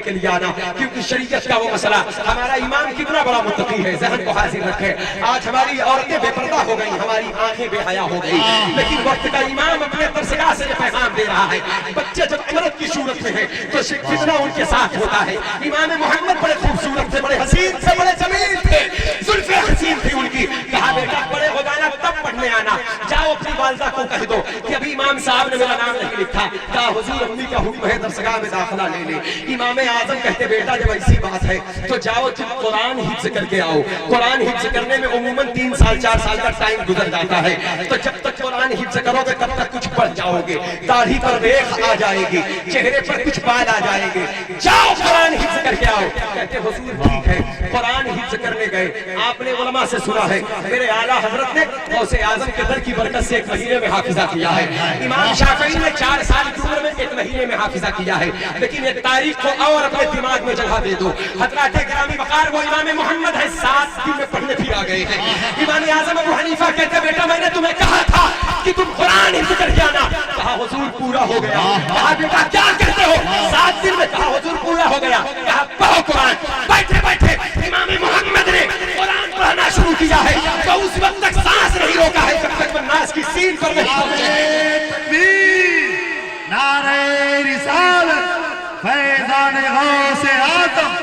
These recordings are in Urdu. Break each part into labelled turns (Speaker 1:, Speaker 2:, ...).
Speaker 1: کے لیے آنا، کیونکہ شریعت کا وہ مسئلہ، ہمارا امام کتنا بڑا متقی ہے، ذہن کو حاضر رکھے۔ آج ہماری عورتیں بے پردہ ہو گئی، ہماری آنکھیں بے حیا ہو گئی، لیکن وقت کا امام اپنے درسگاہ سے یہ پیغام دے رہا ہے، بچے جب عورت کی صورت میں ہیں تو فتنہ ان کے ساتھ ہوتا ہے۔ امام محمد بڑے خوبصورت تھے، بڑے حسین تھے، بڑے جمیل تھے، زلفیں حسین تھی ان کی۔ کہا بیٹا بڑے ہو جانا تب پڑھنے آنا، جاؤ اپنی والدہ کو کہہ دو کہ ابھی امام صاحب نے میرا نام نہیں لکھا۔ کہا حضور امی کا حکم ہے درسگاہ میں داخلہ لے لے۔ امام اعظم کہتے بیٹا جب ایسی بات ہے تو جاؤ تم قرآن حفظ کر کے آؤ۔ قرآن حفظ کرنے میں عموماً 3 سال 4 سال کا ٹائم گزر جاتا ہے، تو جب تک قرآن حفظ کرو گے تب تک کچھ پڑھ جاؤ گے، داڑھی پر ریخ آ جائے گی، چہرے پر کچھ بال آ جائیں گے، جاؤ قرآن حفظ کر کے آؤ۔ کہتے حضور ٹھیک ہے، قرآن حفظ کرنے گئے۔ آپ نے علماء سے سنا ہے میرے اعلیٰ حضرت نے غوث اعظم کے در کی برکت سے 1 مہینے میں حافظہ کیا ہے۔ امام شافعی نے 4 سال کی عمر میں 1 مہینے میں حافظہ کیا ہے۔ لیکن ایک تاریخ کو اور اپنے دماغ میں جگہ دے دو، حضرات گرامی وقار وہ امام محمد ہے، 7 دن میں پڑھنے بھی آ گئے ہیں۔ امام اعظم ابو حنیفہ کہتے بیٹا میں نے تمہیں کہا تھا کہ تم قرآن حفظ کر کے آنا۔ کہا حضور پورا ہو گیا۔ کہا بیٹا کیا کہتے ہو؟ 7 دن میں۔ کہا حضور پورا ہو گیا۔ کہا پڑھو قرآن۔ بیٹھے بیٹھے امام محمد نے قرآن پڑھنا شروع کیا ہے تو اس وقت تک سانس نہیں روکا ہے جب تک وہ ناس کی سین پر نہیں پہنچے۔
Speaker 2: نعرہ رسالت، فیضان غوث اعظم،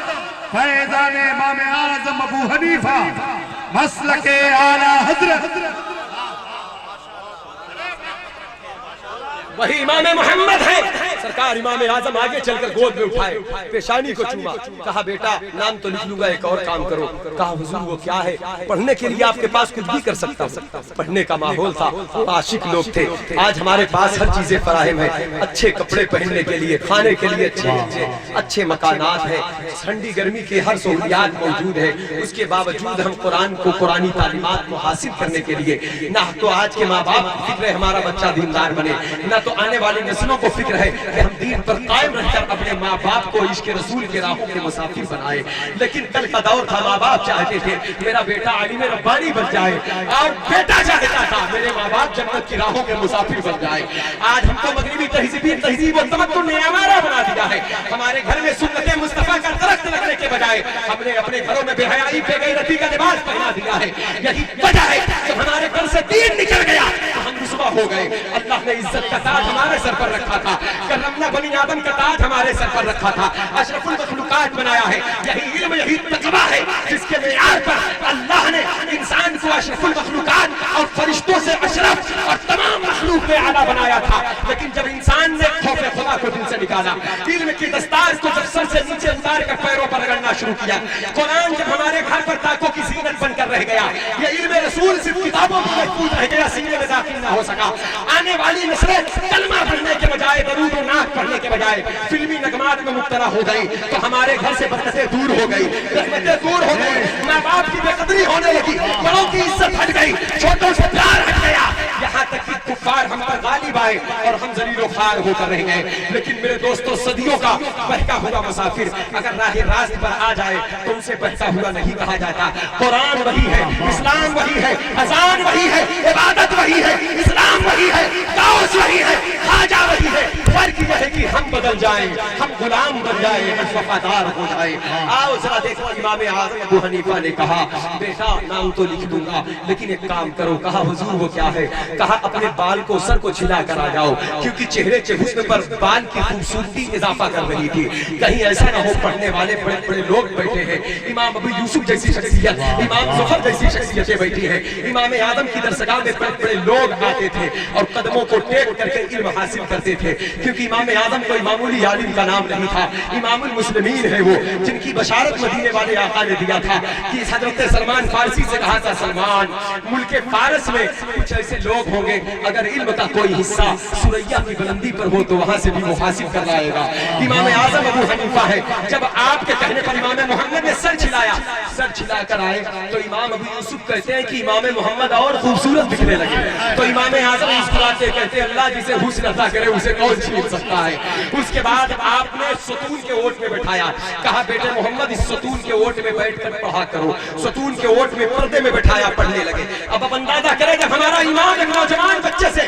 Speaker 2: فیضان امام اعظم ابو حنیفہ، مسلک اعلیٰ حضرت۔
Speaker 1: وہی امام محمد ہے۔ سرکار امام اعظم آگے چل کر گود میں اٹھائے، پیشانی کو چوما، کہا بیٹا نام تو لکھ لوں گا، ایک اور کام کرو۔ کہا حضور وہ کیا ہے؟ پڑھنے کے لیے آپ کے پاس کچھ بھی کر سکتا ہوں۔ پڑھنے کا ماحول تھا، عاشق لوگ تھے۔ آج ہمارے پاس ہر چیزیں فراہم ہے، اچھے کپڑے پہننے کے لیے، کھانے کے لیے اچھے مکانات ہیں، ٹھنڈی گرمی کے ہر سہولیات موجود ہے۔ اس کے باوجود ہم قرآن کو، قرآنی تعلیمات کو حاصل کرنے کے لیے نہ تو آج کے ماں باپ کو فکر ہے ہمارا بچہ دیندار بنے، نہ تو آنے والی نسلوں کو فکر ہے کہ ہم دین پر قائم رہ کر اپنے ماں باپ کو عشق رسول کے راہوں کے مسافر بنائے۔ لیکن کل کا دور تھا، ماں باپ چاہتے تھے میرا بیٹا عالم ربانی بن جائے، اور بیٹا چاہتا تھا میرے ماں باپ جنت کی راہوں کے مسافر بن جائے۔ آج ہم کو مغربی تہذیب و تمدن نے ہمارا بنا دیا ہے۔ ہمارے گھر میں سنت مصطفیٰ کا درخت لگنے کے بجائے ہم نے اپنے گھروں میں بے حیائی بے غیرتی کا لباس پہنا دیا ہے۔ یہی وجہ ہے کہ ہمارے گھر سے دین نکل گیا تو ہم رسوا ہو گئے۔ اللہ نے عزت کا تاج ہمارے سر پر رکھا تھا، کرمنا بنی آدم کا تاج ہمارے سر پر رکھا تھا، اشرف المخلوقات بنایا ہے۔ یہی علم، یہی تقویٰ ہے جس کے معیار پر اللہ نے انسان کو اشرف المخلوقات اور فرشتوں سے اشرف اور تمام مخلوق میں اعلیٰ بنایا تھا۔ لیکن جب انسان نے خوف خدا کو دل سے نکالا، علم کی دستار کو جب سر سے نیچے اتار کر پیروں پر رگڑنا شروع کیا، قرآن جب ہمارے گھر پر تاکوں کی زینت بن کر رہ گیا، یہ علم رسول صرف کتابوں میں محفوظ رہ گیا، سینے میں داخل نہ ہو سکا۔ آنے والی نسلیں کلمہ پڑھنے کے بجائے، درود و نعت پڑھنے کے بجائے فلمی نغمات میں مبتلا ہو گئی، تو ہمارے گھر سے برکتیں دور ہو گئی، رحمتیں دور ہو گئی، ماں باپ کی بے قدری ہونے لگی، بڑوں کی عزت ہٹ گئی، چھوٹوں سے پیار ہٹ گیا، یہاں تک کہ کفار ہم پر غالب آئے اور ہم ذلیل و خوار ہو کر رہ گئے۔ لیکن میرے دوستو صدیوں کا بہکا ہوا مسافر اگر راہ راست پر آ جائے تو اسے بہکا ہوا نہیں کہا جاتا۔ قرآن وہی ہے، اسلام وہی ہے، اذان وہی ہے، عبادت وہی ہے، اسلام وہی ہے، غوث وہی ہے، خواجہ وہی ہے۔ فرق یہ ہے کہ ہم بدل جائیں، ہم غلام بن جائیں، ہم وفادار ہو جائیں۔ آؤ ذرا دیکھو، امام اعظم ابو حنیفہ نے کہا بیٹا نام تو لکھ دوں گا لیکن ایک کام کرو۔ کہا حضور وہ کیا ہے؟ کہا اپنے بال کو، سر کو چھلا کر آ جاؤ، کیونکہ چہرے کے حسن پر بال کی خوبصورتی اضافہ کر رہی تھی، کہیں ایسا نہ ہو پڑھنے والے بڑے بڑے لوگ بیٹھے ہیں، امام ابو یوسف جیسی شخصیت، امام ظفر جیسی شخصیتیں بیٹھی ہیں، امام اعظم کی درسگاہ میں بڑے بڑے لوگ آتے تھے اور قدموں کو ٹیک کر کے علم حاصل کرتے تھے، کیونکہ امام اعظم کوئی معمولی عالم کا نام نہیں تھا، امام المسلمین ہے وہ، جن کی بشارت مدینے والے آقا نے دیا تھا کہ حضرت سلمان فارسی سے کہا تھا سلمان ملک فارس میں کچھ ایسے لوگ ہوں گے اگر علم کا کوئی حصہ سوریا کی بلندی پر ہو تو وہاں سے بھی وہ حاصل کر لائے گا۔ امام اعظم ابو حنیفہ ہے، جب آپ کے کہنے پر امام محمد نے سر چھلایا، سر چھلا کر آئے تو امام ابو یوسف کہتے ہیں کہ امام محمد اور خوبصورت دکھنے لگے، تو امام اعظم مسکراتے کہتے ہیں اللہ جسے حسن عطا کرے اسے کون چھین سکتا ہے۔ اس کے بعد آپ نے ستون کے اوٹ میں بٹھایا، کہا بیٹے محمد اس ستون کے اوٹ میں بیٹھ کر پڑھا کرو، ستون کے اوٹ میں پردے میں بٹھایا، پڑھنے لگے۔ اب اندازہ کرے جب ہمارا امام ایک نوجوان بچے سے،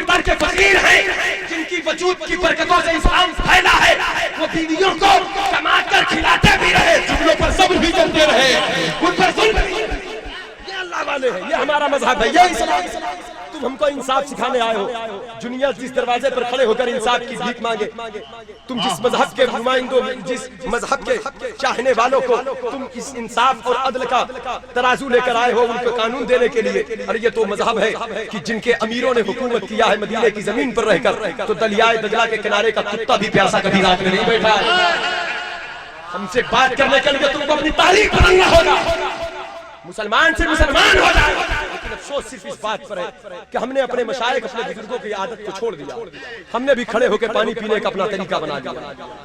Speaker 1: کردار کے فقیر ہیں، جن کی وجود کی برکتوں سے اسلام پھیلا ہے، وہ بیویوں کو کما کر کھلاتے بھی رہے، جملوں پر صبر بھی کرتے رہے، ان پر ظلم بھی، یہ اللہ والے ہیں، یہ ہمارا مذہب ہے، یہ اسلام۔ تم ہم کو انصاف سکھانے آئے ہو، دنیا جس دروازے پر کھڑے ہو کر انصاف کی بھیک مانگے، تم جس مذہب کے نمائندوں، جس مذہب کے چاہنے والوں کو تم اس انصاف اور عدل کا ترازو لے کر آئے ہو ان کو قانون دینے کے لیے، اور یہ تو مذہب ہے کہ جن کے امیروں نے حکومت کیا ہے مدینے کی زمین پر رہ کر، تو دریائے دجلہ کے کنارے کا کتا بھی پیاسا کبھی رات میں نہیں بیٹھا ہے۔ ہم سے بات کرنے کے لیے تم کو اپنی تاریخ بدلنا ہوگا، مسلمان سے مسلمان ہو جائے، لیکن افسوس صرف اس بات پر ہے کہ ہم نے اپنے مشائخ، اپنے بزرگوں کی عادت کو چھوڑ دیا، ہم نے بھی کھڑے ہو کے پانی پینے کا اپنا طریقہ بنا دیا،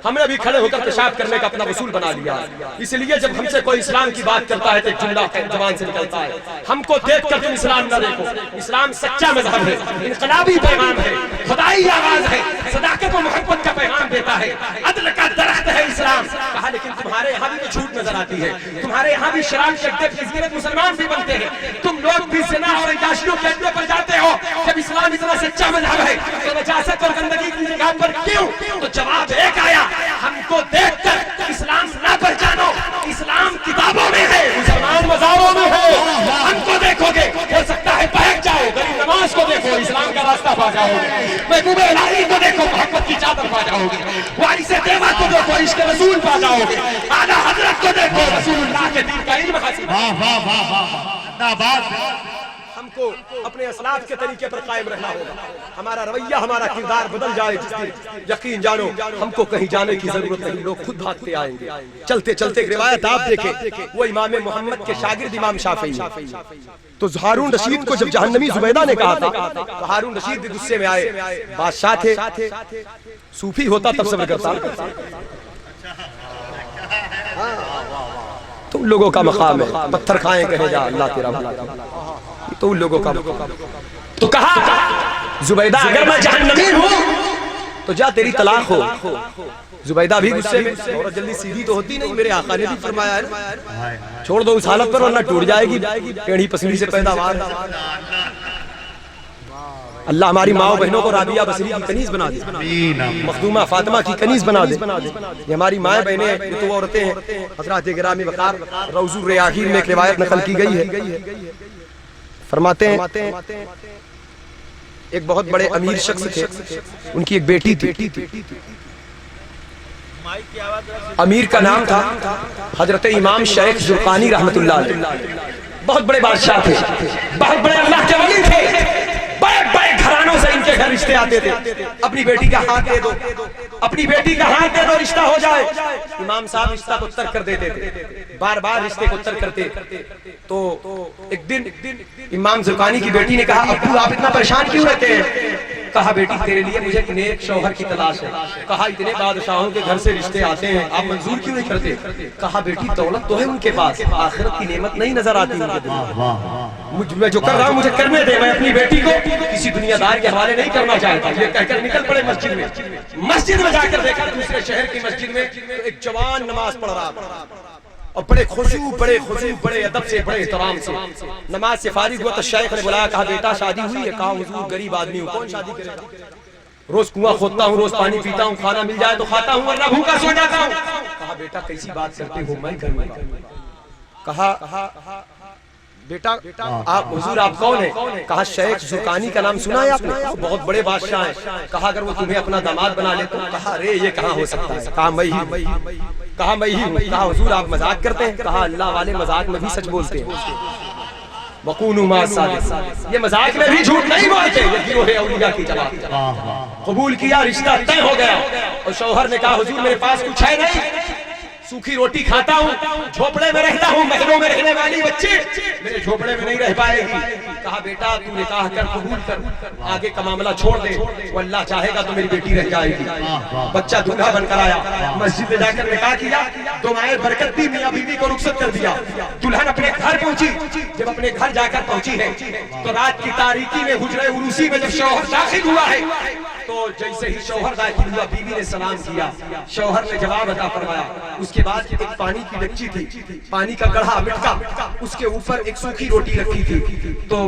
Speaker 1: ہم نے بھی کھڑے ہو کر پیشاب کرنے کا اپنا وصول بنا لیا۔ اس لیے جب ہم سے کوئی اسلام کی بات کرتا ہے تو ایک جملہ زبان سے نکلتا ہے، ہم کو دیکھ کر تم اسلام نہ دیکھو، اسلام سچا مذہب ہے، انقلابی پیغام ہے، خدائی آواز ہے، صداقت و محبت کا پیغام دیتا ہے، عدل کا درخت ہے اسلام۔ کہا لیکن تمہارے یہاں بھی تو جھوٹ نظر آتی ہے، تمہارے یہاں بھی شراب شرطے فضیلت مسلمان بھی بنتے ہیں، تم لوگ بھی زنا اور عیاشیوں کے اڈے پر جاتے ہو۔ جب اسلام اتنا سچا مذہب ہے تو نجاست اور گندگی کی جگہ پر کیوں؟ تو جواب ایک آیا، ہم کو دیکھ کر اسلام نہ پہچانو، اسلام کتابوں میں ہے، مسلمان مزاروں میں ہے، ہم کو دیکھو گے ہو سکتا ہے بہک جاؤ، غریب نواز کو دیکھو اسلام کا راستہ پا جاؤ گے، محبوب الہی کو دیکھو محبت کی چادر پا جاؤ گے، وارث دیوا کو دیکھو عشق رسول پا جاؤ گے، اعلیٰ حضرت کو دیکھو رسول اللہ کے دین کا علم حاصل۔ ہم کو اپنے اسلاف کے طریقے پر قائم رہنا ہوگا، ہمارا رویہ، ہمارا کردار بدل جائے جس سے یقین جانو ہم کو کہیں جانے کی ضرورت نہیں، لوگ خود بھاگتے آئیں گے۔ چلتے چلتے ایک روایت آپ دیکھیں، وہ امام محمد کے شاگرد امام شافعی، تو ہارون رشید کو جب جہنمی زبیدہ نے کہا تھا تو ہارون رشید بھی غصے میں آئے، بادشاہ تھے، صوفی ہوتا تب صبر کرتا، تم لوگوں کا مقام ہے، پتھر کھائیں کہے جا اللہ تیرا بھلا، تو ان لوگوں کا مقام۔ تو کہا زبیدہ اگر میں جہنمی ہوں تو جا تیری طلاق ہو۔ زبیدہ بھی غصے میں، عورت جلدی سیدھی تو ہوتی نہیں، میرے آقا نے بھی فرمایا ہے چھوڑ دو اس حالت پر ورنہ ٹوٹ جائے گی ٹیڑھی پسلی سے پیداوار۔ اللہ ہماری ماں بہنوں کو رابعہ بصری کی کنیز بنا دے، مخدومہ فاطمہ کی کنیز بنا دے، یہ ہماری ماں بہنیں ہیں، یہ تو عورتیں ہیں۔ حضرات گرامی وقار روض الریاحین میں ایک روایت نقل کی گئی ہے، فرماتے ہیں ایک بہت بڑے امیر شخص تھے، ان کی ایک بیٹی تھی، امیر کا نام تھا حضرت امام شیخ زرقانی رحمت اللہ علیہ، بہت بڑے بادشاہ تھے، بہت بڑے اللہ کے ولی تھے، بڑے بڑے گھرانوں سے ان کے گھر رشتے آتے تھے، اپنی بیٹی کا ہاتھ دے دو، اپنی بیٹی کا ہاتھ دے دو رشتہ ہو جائے۔ امام صاحب رشتہ کو ترک کر دیتے تھے، بار بار رشتے کو ترک کرتے، تو ایک دن امام زرقانی کی بیٹی نے کہا ابو آپ اتنا پریشان کیوں رہتے ہیں؟ کہا بیٹی تیرے لیے مجھے ایک نیک شوہر کی تلاش ہے۔ کہا اتنے بادشاہوں کے گھر سے رشتے آتے ہیں آپ منظور کیوں نہیں کرتے؟ کہا بیٹی دولت تو ہے ان کے پاس، آخرت کی نعمت نہیں نظر آتی ان کے دل میں، جو کر رہا ہوں مجھے کرنے دے، میں اپنی بیٹی کو کسی دنیا دار کے حوالے نہیں کرنا چاہتا۔ یہ کہہ کر نکل پڑے مسجد میں، مسجد میں جا کر دیکھا دوسرے شہر کی مسجد میں ایک جوان نماز پڑھ رہا اور بڑے خشوع بڑے ادب سے بڑے احترام سے نماز سے فارغ ہوا تو شیخ نے بلایا، کہا بیٹا شادی ہوئی ہے؟ کہا حضور غریب آدمی ہوں، کون شادی کرے گا، روز کنواں کھودتا ہوں، روز پانی پیتا ہوں، کھانا مل جائے تو کھاتا ہوں ورنہ بھوکا سو جاتا ہوں۔ کہا بیٹا کیسی بات کرتے ہو، میں کروں گا۔ کہا بیٹا آپ حضور آپ کون ہیں؟ کہا شیخ زرقانی کا نام سنا ہے آپ نے؟ بہت بڑے بادشاہ ہیں۔ کہا اگر وہ تمہیں اپنا داماد بنا لے تو؟ کہا ارے یہ کہاں ہو سکتا ہے؟ کہا میں ہی ہوں۔ کہا حضور آپ مذاق کرتے ہیں؟ کہا اللہ والے مذاق میں بھی سچ بولتے ہیں، وَقُولُوا مَعَ الصَّادِقِينَ، یہ مذاق میں بھی جھوٹ نہیں بولتے، یہ گروہ اولیاء کی جماعت۔ قبول کیا، رشتہ طے ہو گیا، اور شوہر نے کہا حضور میرے پاس کچھ ہے نہیں، سوکھی روٹی کھاتا ہوں، جھوپڑے میں رہتا ہوں، محلوں میں رہنے والی بچی میرے جھوپڑے میں نہیں رہ پائے گی۔ کہا بیٹا تو نکاح کر، قبول کر، آگے کا معاملہ چھوڑ دے، وہ اللہ چاہے گا تو میری بیٹی رہ جائے گی۔ بچہ دلہا بن کر آیا، مسجد میں جا کر نکاح کیا، دعائیں برکت دی، میاں بیوی کو رخصت کر دیا۔ دلہن اپنے گھر پہنچی، جب اپنے گھر جا کر پہنچی ہے تو رات کی تاریکی میں حجرے عروسی میں جب شوہر داخل ہوا ہے تو جیسے ہی شوہر داخل ہوا بیوی نے سلام کیا، شوہر نے جواب عطا فرمایا۔ اس کے بعد ایک پانی کی ڈچی تھی، پانی کا گڑھا مٹکا، اس کے اوپر ایک سوکھی روٹی رکھی تھی، تو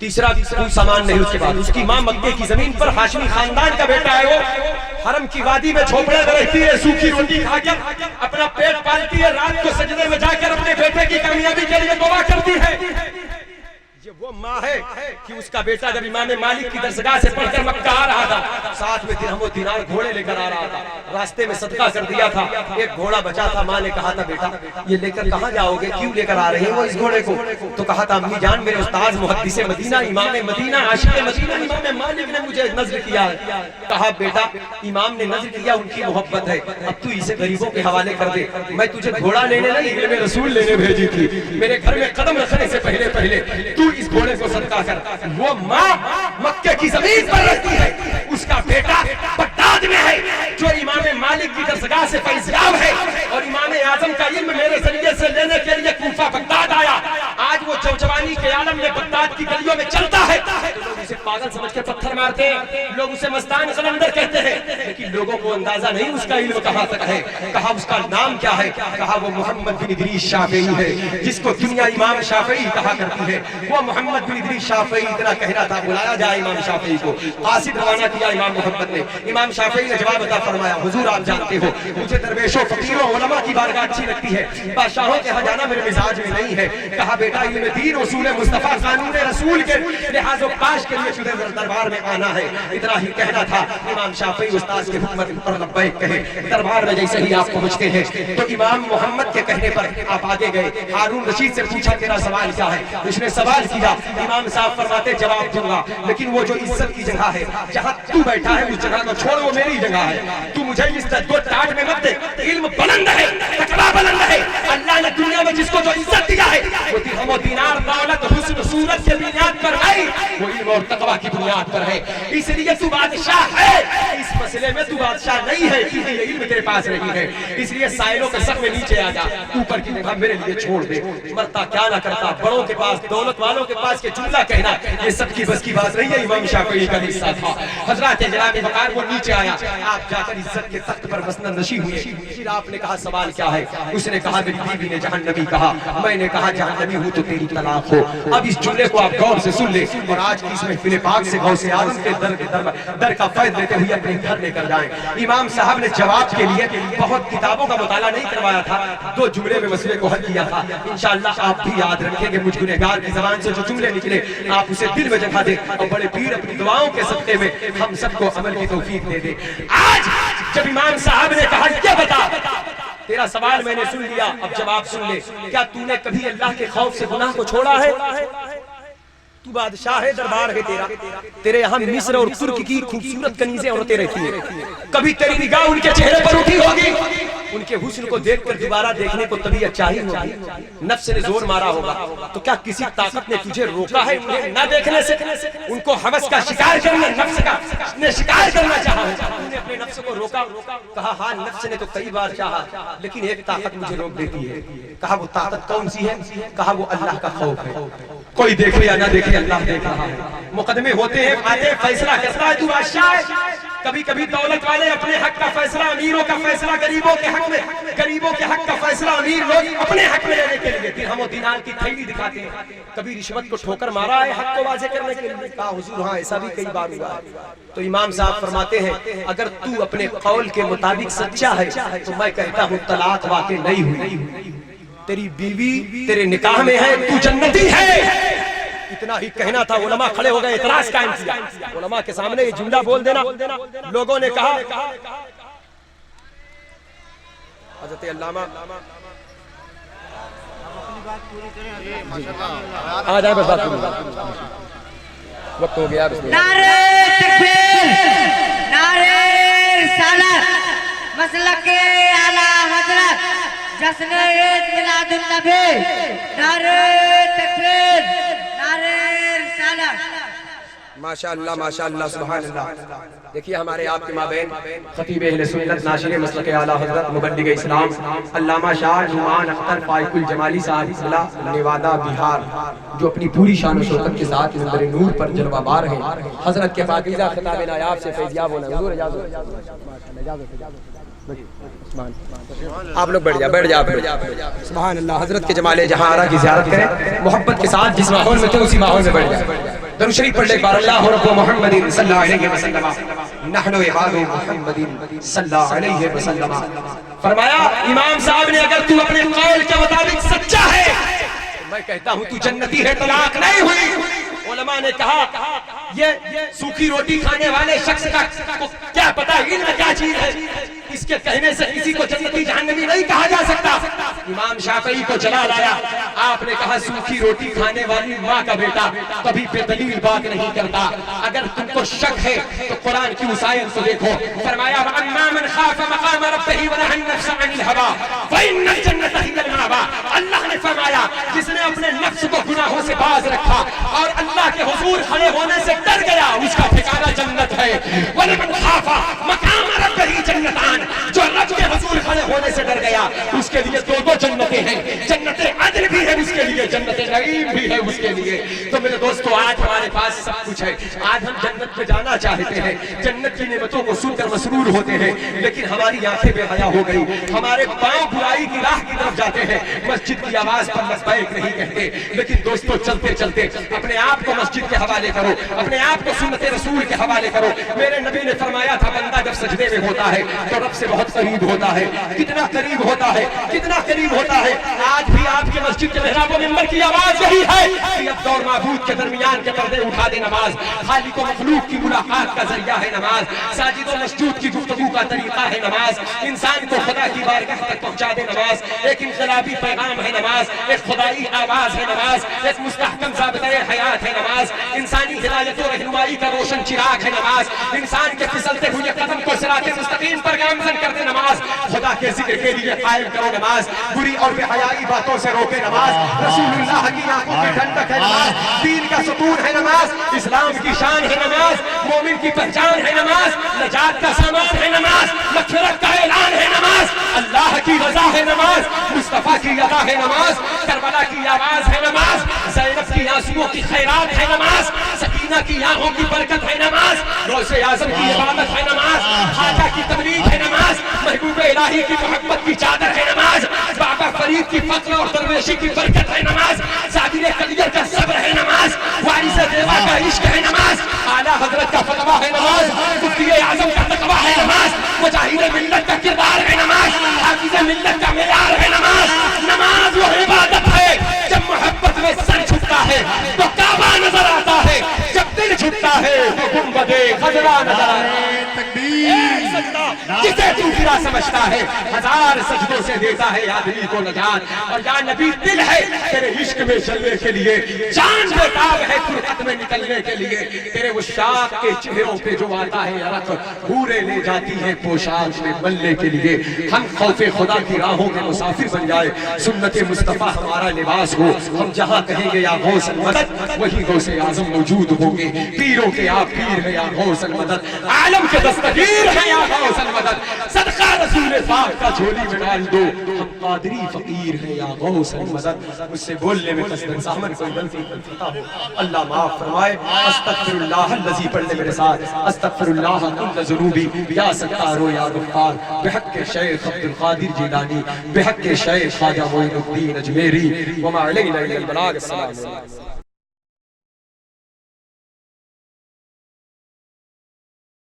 Speaker 1: تیسرا کوئی سامان نہیں اس کے بعد. اس کی ماں مکے کی زمین پر ہاشمی خاندان کا بیٹا ہے. وہ حرم کی وادی میں جھوپڑے میں رہتی ہے, سوکھی روٹی کھا کر اپنا پیٹ پالتی ہے, رات کو سجدے میں جا کر اپنے بیٹے کی کامیابی کے لیے دعا کرتی ہے. یہ وہ ماں ہے کہ اس کا بیٹا جب امام مالک کی درسگاہ سے پڑھ کر مکہ آ رہا تھا, ساتھ میں درہم و دینار گھوڑے لے کر آ رہا تھا, راستے میں صدقہ کر دیا تھا, ایک گھوڑا بچا تھا. ماں نے کہا تھا بیٹا یہ لے کر کہاں جاؤ گے, کیوں لے کر آ رہے ہیں وہ اس گھوڑے کو؟ تو کہا تھا امی جان میرے استاذ محدث مدینہ امام مدینہ عاشق مدینہ امام مالک نے مجھے نذر کیا ہے. کہا بیٹا امام نے نذر کیا, ان کی محبت ہے, اب تو اسے غریبوں کے حوالے کر دے. میں تجھے گھوڑا لینے نہیں علم رسول لینے بھیجی تھی. میرے گھر میں قدم رکھنے سے پہلے تو اس گھوڑے کو صدقہ کر. وہ ماں مکے کی زمین پر رہتی ہے, اس کا بیٹا بغداد میں ہے جو امام مالک کی درسگاہ سے فیضیاب ہے, اور امام اعظم کا علم میرے ذریعے سے لینے کے لیے کوفہ بغداد آیا. آج وہ جوانی کے عالم میں بغداد کی گلیوں میں چلتا ہے. لوگ اسے پاگل سمجھ کے پتھر مارتے ہیں, لوگ اسے مستان قلندر کہتے ہیں, لیکن لوگوں کو اندازہ نہیں اس کا علم کہاں تک ہے. کہا اس کا نام کیا ہے؟ کہا وہ محمد بن ادریس شافعی ہے, جس کو دنیا امام شافعی کہا کرتی ہے. وہ محمد بن ادریس شافعی اتنا کہنا تھا, بلایا جائے امام شافعی کو. قاصد روانہ کیا امام محمد نے. امام شافعی نے جواب عطا فرمایا, حضور آپ جانتے ہو مجھے درویشوں فقیروں علماء کی بارگاہ اچھی لگتی ہے, بادشاہوں کے ہاں جانا میرے مزاج میں نہیں ہے. کہا بیٹا علم دین اصول مصطفیٰ قانون رسول کے لحاظ و پاش کے لیے تجھے دربار میں آنا ہے. اتنا ہی کہنا تھا. امام شافعی استاذ کے حکمت پر لبیک کہے. دربار میں جیسے ہی آپ پہنچتے ہیں تو امام محمد کے کہنے پر آپ آگے گئے. ہارون رشید سے پوچھا تیرا سوال کیا ہے؟ اس نے سوال کیا. امام صاحب فرماتے جواب دوں گا, لیکن وہ جو عزت کی جگہ ہے جہاں تو بیٹھا ہے اس جگہ کو چھوڑ, وہ میری جگہ ہے. تو مجھے اس کو ٹاٹ میں مت دے. علم بلند ہے, تقویٰ بلند ہے. اللہ نے دنیا میں جس کو جو عزت دیا ہے وہ درہم و دینار دولت حسن صورت کی بنیاد پر نہیں, وہ علم اور تقویٰ کی بنیاد پر ہے. اس لیے تو بادشاہ ہے, اس مسئلے میں تو بادشاہ نہیں ہے کیونکہ یہ علم تیرے پاس نہیں ہے. اس لیے سائلوں کے سر میں نیچے آ جا, اوپر کی جگہ میرے لیے چھوڑ دے. مرتا کیا نہ کرتا, بڑوں کے پاس دولت والوں کے پاس کے جملہ کہنا یہ سب کی بس کی بات نہیں ہے. امام شافعی کا حصہ تھا. حضرات جناب وقار وہ نیچے آیا, آپ جا کر عزت کے تخت پر مسند نشین ہوئے. پھر آپ نے کہا سوال کیا ہے؟ اس نے کہا میری بیوی نے جہنمی کہا. میں نے کہا جہنمی ہوں تو تیری طلاق ہو. اب اس جملے کو آپ غور سے سن لیں اور آج کی اس محفل پاک سے غوث اعظم کے در کا فیض لیتے ہوئے اپنے گھر لے کر جائیں. امام صاحب نے جواب کے لیے بہت کتابوں کا مطالعہ نہیں کروایا تھا, 2 جملے میں مسئلے کو حل کیا تھا. انشاءاللہ آپ بھی یاد رکھیں گے مجھ گنہگار کی زبان سے جو جملے نکلے آپ اسے دل میں جگہ دیں, اور بڑے پیر اپنی دعاؤں کے صدقے میں ہم سب کو عمل کی توفیق دے دے. آج جب امام صاحب نے کہا کیا بتا, تیرا سوال میں نے سن لیا, اب جواب سن لے. کیا تو نے کبھی اللہ کے خوف سے گناہ کو چھوڑا ہے؟ تو بادشاہ ہے, دربار ہے تیرا, تیرے یہاں مصر اور ترک کی خوبصورت کنیزیں عورتیں رہتی ہیں. کبھی تیری نگاہ ان کے چہرے پر اٹھی ہوگی, ان کے حسن کو دیکھ کر دوبارہ دیکھنے کو طبیعت چاہی ہوگی, نفس نے زور مارا ہوگا. تو کیا کسی طاقت نے تجھے روکا ہے انہیں نہ دیکھنے سے؟ ان کو ہوس کا شکار کرنا, نفس کا نے شکار کرنا چاہا ہوگا, تم نے اپنے نفس کو روکا. کہا ہاں نفس نے تو کئی بار چاہا, لیکن ایک طاقت مجھے روک دیتی ہے. کہا وہ طاقت کون سی ہے؟ کہا وہ اللہ کا خوف ہے. کوئی دیکھے یا نہ دیکھے اللہ دیکھ رہا ہے. مقدمے ہوتے ہیں, آتے فیصلہ کرتا ہے, تو بادشاہ ہے. کبھی کبھی دولت والے اپنے حق کا فیصلہ, امیروں کا فیصلہ غریبوں کے حق میں, غریبوں کے حق کا فیصلہ امیر لوگ اپنے حق میں لینے کے لیے درہم و دینار کی تھیلی دکھاتے ہیں. کبھی رشوت کو ٹھوکر مارا ہے حق کو واضح کرنے کے لیے. کہا حضور ہاں ایسا بھی کئی بار ہوا ہے. تو امام صاحب فرماتے ہیں اگر تو اپنے قول کے مطابق سچا ہے تو میں کہتا ہوں طلاق واقع نہیں ہوئی, تیری بیوی تیرے نکاح میں ہے, تو جنتی ہے. اتنا ہی کہنا تھا, علماء کھڑے ہو گئے, اعتراض قائم کیا. علماء کے سامنے یہ جملہ بول دینا. لوگوں نے کہا حضرت علامہ آ جائے, بس بات وقت ہو گیا.
Speaker 3: نعرہ تکبیر, نعرہ رسالت, مسلک اعلیٰ حضرت, جشن عید میلاد النبی. نعرہ تکبیر, نعرہ رسالت.
Speaker 1: ماشاءاللہ ماشاءاللہ سبحان اللہ. دیکھیے ہمارے آپ کے مابین خطیب اہل سنت ناشر مسلک اعلیٰ حضرت مبلغ اسلام علامہ شاہ نعمان اختر فائق الجمالی صاحب ضلع نیوادہ بہار, جو اپنی پوری شان و شوکت کے ساتھ منبر نور پر جلوہ بار ہیں. حضرت کے پاکیزہ خطاب نایاب سے فیضیاب ہونا. حضور اجازت, آپ لوگ بیٹھ جا. سبحان اللہ. حضرت کے جمال جہاں آرا کی زیارت کریں, محبت کے ساتھ جس ماحول میں تھے اسی ماحول میں بیٹھ جائیں. درود شریف پڑھ لے بار اللہ رب محمد صلی اللہ علیہ وسلم نحن عباد محمد صلی اللہ علیہ وسلم. فرمایا امام صاحب نے اگر تو اپنے قول کے مطابق سچا ہے میں کہتا ہوں تو جنتی ہے, طلاق نہیں ہوئی. علماء نے کہا یہ سوکھی روٹی کھانے والے شخص کا کیا پتا علم کیا چیز ہے, اس کے کہنے سے کسی کو جنتی جہنمی نہیں کہا جا سکتا. امام شافعی کو جلال آیا, آپ نے کہا سوکھی روٹی کھانے والی ماں کا بیٹا کبھی بے دلیل بات نہیں کرتا. اگر تم کو شک ہے تو قرآن کی آیت کو دیکھو. فرمایا وَأَمَّا مَنْ خَافَ مَقَامَ رَبِّهِ وَنَهَى النَّفْسَ عَنِ الْهَوَىٰ فَإِنَّ الْجَنَّةَ هِيَ الْمَأْوَىٰ. اللہ نے فرمایا جس نے اپنے نفس کو گناہوں سے باز رکھا اور اللہ کے حضور کھڑے ہونے سے ڈر گیا اس کا ٹھکانہ جنت ہے. وَلِمَنْ خَافَ مَقَامَ رَبِّهِ جَنَّتَانِ. جو رب کے حضور کھڑے ہونے سے ڈر گیا اس کے لیے دو جنتیں ہیں, جنت عدن بھی ہے اس کے لیے, جنت نعیم بھی ہے اس کے لیے. تو میرے دوستو آج ہمارے پاس سب کچھ ہے, آج ہم جنت میں جانا چاہتے ہیں, جنت کی نعمتوں کو سن کر مسرور ہوتے ہیں, لیکن ہماری آنکھیں بے حیا ہو گئی, ہمارے پاؤں برائی کی راہ کی طرف جاتے ہیں, مسجد کی آواز پر لبیک نہیں کہتے. لیکن دوستو چلتے چلتے اپنے آپ کو مسجد کے حوالے کرو, اپنے آپ کو سنت رسول کے حوالے کرو. میرے نبی نے فرمایا تھا بندہ جب سجدے میں ہوتا ہے تو رب سے بہت قریب ہوتا ہے. کتنا قریب ہوتا ہے, کتنا قریب ہوتا ہے. آج بھی آپ کے مسجد کے محراب و منبر کی آواز یہی ہے کہ عبد اور معبود کے درمیان کے پردے اٹھا دے نماز, خالق و مخلوق کی ملاقات کا ذریعہ ہے نماز, ساجد و مسجود کی گفتگو کا طریقہ ہے نماز, انسان کو خدا کی بارگاہ تک پہنچا دے نماز, ایک انقلابی پیغام ہے نماز, ایک خدائی آواز ہے نماز, ایک مستحکم ضابطۂ حیات ہے نماز, انسانی ہدایت و رہنمائی کا روشن چراغ ہے نماز, انسان کے پھسلتے ہوئے قدم کو صراط مستقیم پر گامزن کر دے نماز, خدا کے ذکر کے لیے قائم کرو نماز, بری اور بے حیائی باتوں سے روکے نماز, رسول اللہ کی آنکھوں کی ٹھنڈک ہے نماز, دین کا ستون ہے نماز, اسلام کی شان ہے نماز, مومن کی پہچان ہے نماز, نجات کا سامان ہے نماز, مغفرت کا اعلان ہے نماز, اللہ کی رضا ہے نماز, مصطفیٰ کی ادا ہے نماز, کربلا کی آواز ہے نماز, زینب کی آنسوؤں کی خیرات ہے نماز, سکینہ کی آنکھوں کی برکت ہے نماز, غوث اعظم کی عبادت ہے نماز, خواجہ کی تبلیغ ہے نماز, محبوب الہی کی محبت کی چادر ہے نماز, بابا فرید کی فقر اور درویشی کی برکت ہے نماز, صابر قدیر کا صبر ہے نماز, وارث دیوا کا عشق ہے نماز, اعلیٰ حضرت کا فتویٰ ہے نماز, مفتی اعظم کا تقویٰ ہے نماز, مجاہد ملت کا کردار ہے نماز, حافظ ملت کا معیار ہے نماز. نماز وہ عبادت ہے جب محبت میں سر جھکتا ہے تو کعبہ نظر آتا ہے, جب دل جھکتا ہے تو گنبد خضرا نظر آتا ہے. جسے تو گرا سمجھتا ہے ہزار سجدوں سے دیتا ہے آدمی کو نجات, اور یا نبی دل ہے تیرے عشق میں چلنے کے لیے, جان بےتاب ہے فرقت میں نکلنے کے لیے, تیرے وہ شاخ کے چہروں پہ جو آتا ہے عرق پورے لے جاتی ہے پوشاک میں ملنے کے لیے. ہم خوف خدا کی راہوں کے مسافر بن جائے, سنت مصطفیٰ ہمارا لباس ہو, ہم جہاں کہیں گے یا غوث المدد وہی غوث اعظم موجود ہوں گے. پیروں کے آپ پیر ہے یا غوث المدد, عالم کے دستگیر ہے یا غوث المدد, صدقہ رسول پاک کا جھولی میں ڈال دو, ہم قادری فقیر ہے یا غوث المدد. مجھ سے بولنے میں قصدن سامن کوئی غلطی کرتا ہو اللہ معاف فرمائے. استغفر اللہ الذی, پڑھ لے میرے ساتھ, استغفر اللہ کل ذنوبی یا ستار یا غفار, بحق شیخ عبد القادر جیلانی, بحق شیخ خواجہ معین الدین اجمیری, وما علینا الا البلاغ. السلام علیکم.